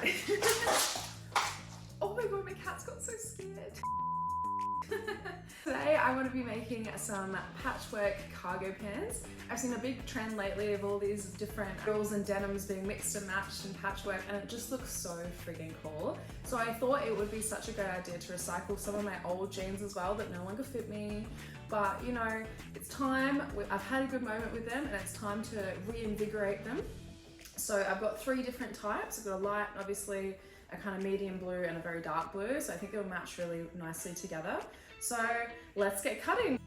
right. Oh my god, my cat's got so scared. Today I'm going to be making some patchwork cargo pants. I've seen a big trend lately of all these different girls and denims being mixed and matched in patchwork, and it just looks so friggin' cool. So I thought it would be such a good idea to recycle some of my old jeans as well that no longer fit me. But you know, it's time. I've had a good moment with them and it's time to reinvigorate them. So I've got 3 different types. I've got a light, obviously, a kind of medium blue and a very dark blue. So I think they'll match really nicely together. So let's get cutting.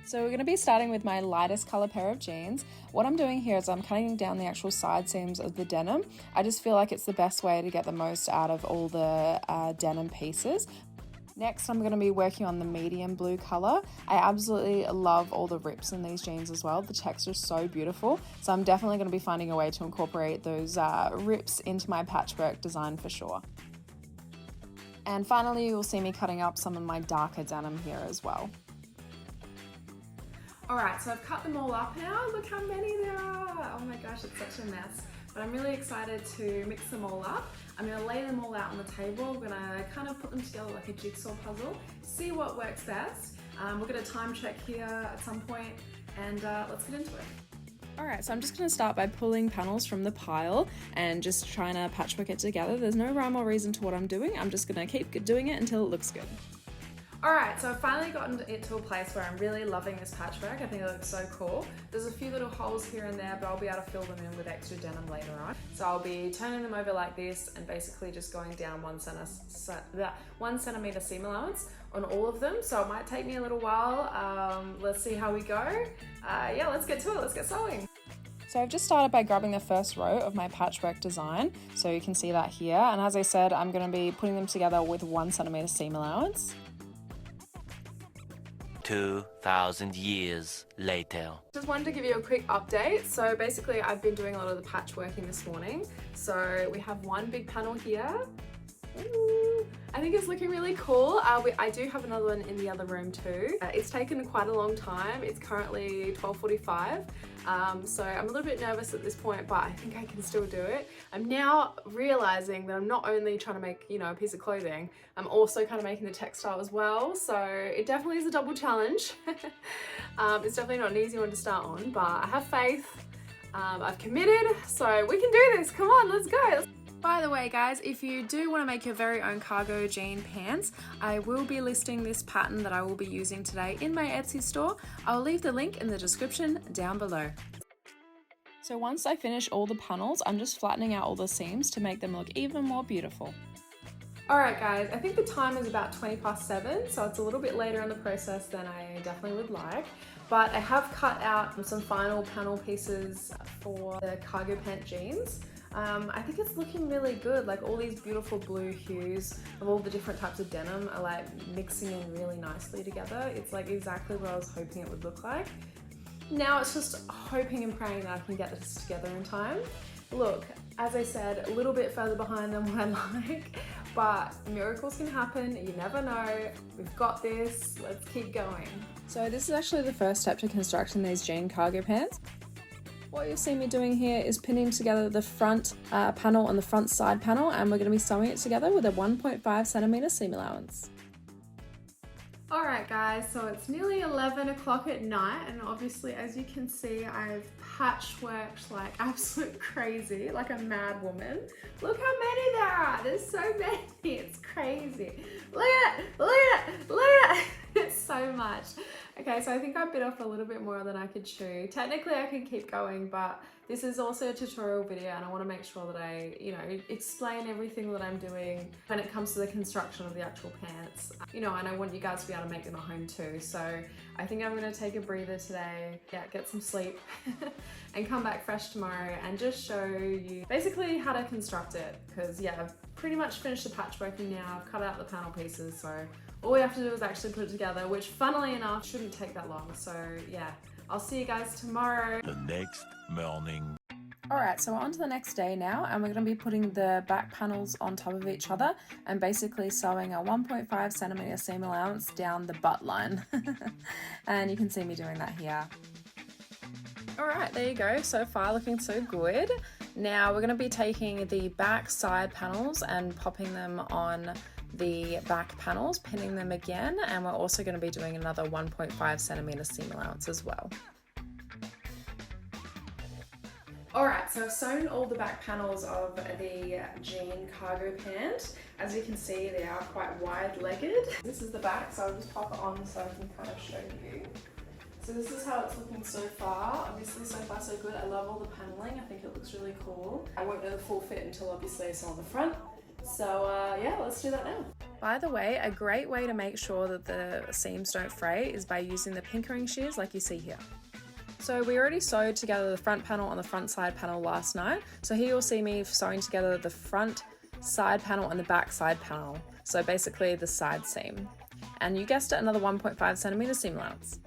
So we're going to be starting with my lightest color pair of jeans. What I'm doing here is I'm cutting down the actual side seams of the denim. I just feel like it's the best way to get the most out of all the denim pieces. Next, I'm going to be working on the medium blue color. I absolutely love all the rips in these jeans as well. The texture is so beautiful. So I'm definitely going to be finding a way to incorporate those rips into my patchwork design for sure. And finally, you'll see me cutting up some of my darker denim here as well. All right, so I've cut them all up now. Look how many there are. Oh my gosh, it's such a mess. But I'm really excited to mix them all up. I'm gonna lay them all out on the table. I'm gonna kind of put them together like a jigsaw puzzle, see what works best. We'll get a time check here at some point, and let's get into it. All right, so I'm just gonna start by pulling panels from the pile and just trying to patchwork it together. There's no rhyme or reason to what I'm doing. I'm just gonna keep doing it until it looks good. All right, so I've finally gotten it to a place where I'm really loving this patchwork. I think it looks so cool. There's a few little holes here and there, but I'll be able to fill them in with extra denim later on. So I'll be turning them over like this and basically just going down 1 centimeter seam allowance on all of them. So it might take me a little while. Let's see how we go. Yeah, let's get to it, let's get sewing. So I've just started by grabbing the first row of my patchwork design. So you can see that here. And as I said, I'm gonna be putting them together with 1 centimeter seam allowance. 2,000 years later. Just wanted to give you a quick update. So basically I've been doing a lot of the patchworking this morning. So we have one big panel here. Ooh, I think it's looking really cool. I do have another one in the other room too. It's taken quite a long time. It's currently 12:45. So I'm a little bit nervous at this point, but I think I can still do it. I'm now realizing that I'm not only trying to make, you know, a piece of clothing, I'm also kind of making the textile as well. So it definitely is a double challenge. It's definitely not an easy one to start on, but I have faith. I've committed, so we can do this. Come on, let's go. By the way guys, if you do want to make your very own cargo jean pants, I will be listing this pattern that I will be using today in my Etsy store. I'll leave the link in the description down below. So once I finish all the panels, I'm just flattening out all the seams to make them look even more beautiful. Alright guys, I think the time is about 7:20, so it's a little bit later in the process than I definitely would like. But I have cut out some final panel pieces for the cargo pant jeans. I think it's looking really good. Like all these beautiful blue hues of all the different types of denim are like mixing in really nicely together. It's like exactly what I was hoping it would look like. Now it's just hoping and praying that I can get this together in time. Look, as I said, a little bit further behind than what I like, but miracles can happen. You never know. We've got this. Let's keep going. So this is actually the first step to constructing these jean cargo pants. What you'll see me doing here is pinning together the front panel and the front side panel, and we're going to be sewing it together with a 1.5 centimeter seam allowance. Alright guys, so it's nearly 11 o'clock at night, and obviously as you can see I've patchworked like absolute crazy, like a mad woman. Look how many there are, there's so many, it's crazy. Look at it, look at it, look at it, it's so much. Okay, so I think I bit off a little bit more than I could chew. Technically I can keep going, but this is also a tutorial video and I want to make sure that I, you know, explain everything that I'm doing when it comes to the construction of the actual pants. You know, and I want you guys to be able to make them at home too. So I think I'm going to take a breather today, get some sleep and come back fresh tomorrow and just show you basically how to construct it. Because yeah, I've pretty much finished the patchworking now. I've cut out the panel pieces, so all we have to do is actually put it together, which funnily enough shouldn't take that long. So yeah, I'll see you guys tomorrow. The next morning. Alright, so we're on to the next day now, and we're going to be putting the back panels on top of each other and basically sewing a 1.5 centimeter seam allowance down the butt line. And you can see me doing that here. Alright, there you go. So far looking so good. Now we're going to be taking the back side panels and popping them on the back panels, pinning them again, and we're also going to be doing another 1.5 centimeter seam allowance as well. Alright, so I've sewn all the back panels of the jean cargo pant. As you can see, they are quite wide-legged. This is the back, so I'll just pop it on so I can kind of show you. So this is how it's looking so far. Obviously, so far so good. I love all the paneling. I think it looks really cool. I won't know the full fit until obviously it's on the front. So yeah, let's do that now. By the way, a great way to make sure that the seams don't fray is by using the pinkering shears like you see here. So we already sewed together the front panel and the front side panel last night. So here you'll see me sewing together the front side panel and the back side panel. So basically the side seam. And you guessed it, another 1.5 centimeter seam allowance.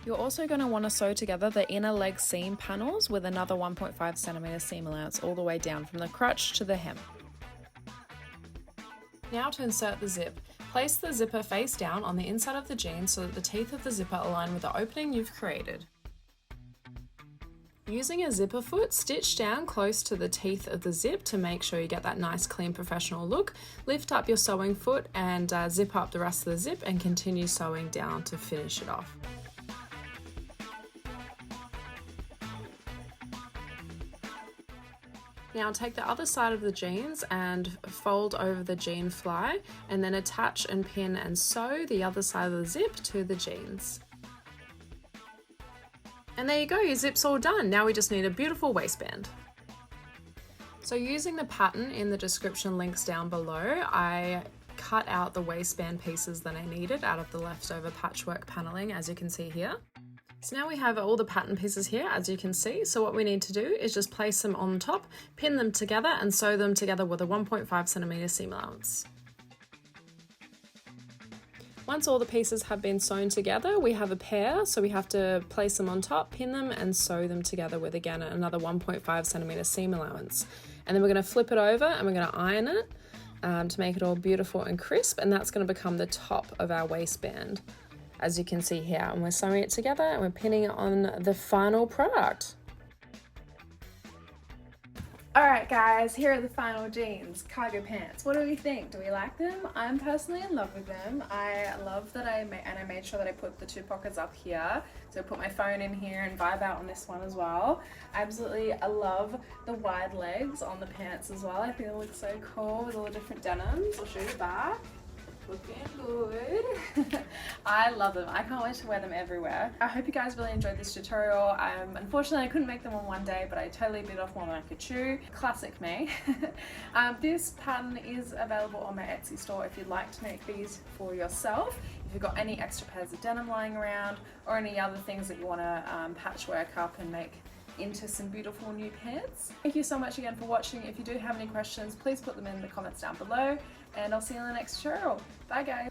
You're also going to want to sew together the inner leg seam panels with another 1.5 centimeter seam allowance all the way down from the crotch to the hem. Now to insert the zip. Place the zipper face down on the inside of the jeans so that the teeth of the zipper align with the opening you've created. Using a zipper foot, stitch down close to the teeth of the zip to make sure you get that nice, clean, professional look. Lift up your sewing foot and zip up the rest of the zip and continue sewing down to finish it off. Now take the other side of the jeans and fold over the jean fly and then attach and pin and sew the other side of the zip to the jeans. And there you go, your zip's all done. Now we just need a beautiful waistband. So using the pattern in the description links down below, I cut out the waistband pieces that I needed out of the leftover patchwork paneling, as you can see here. So now we have all the pattern pieces here, as you can see. So what we need to do is just place them on top, pin them together and sew them together with a 1.5 centimeter seam allowance. Once all the pieces have been sewn together, we have a pair, so we have to place them on top, pin them and sew them together with, again, another 1.5 centimeter seam allowance. And then we're going to flip it over and we're going to iron it to make it all beautiful and crisp, and that's going to become the top of our waistband, as you can see here. And we're sewing it together and we're pinning it on the final product. Alright guys, here are the final jeans, cargo pants. What do we think? Do we like them? I'm personally in love with them. I love that I made sure that I put the two pockets up here. So I put my phone in here and vibe out on this one as well. I love the wide legs on the pants as well. I think it looks so cool with all the different denims. I'll show you the back. Looking good. I love them. I can't wait to wear them everywhere. I hope you guys really enjoyed this tutorial. Unfortunately I couldn't make them on one day, but I totally bit off more than I could chew. Classic me. This pattern is available on my Etsy store if you'd like to make these for yourself. If you've got any extra pairs of denim lying around or any other things that you want to patchwork up and make into some beautiful new pants. Thank you so much again for watching. If you do have any questions, please put them in the comments down below, and I'll see you in the next tutorial. Bye guys.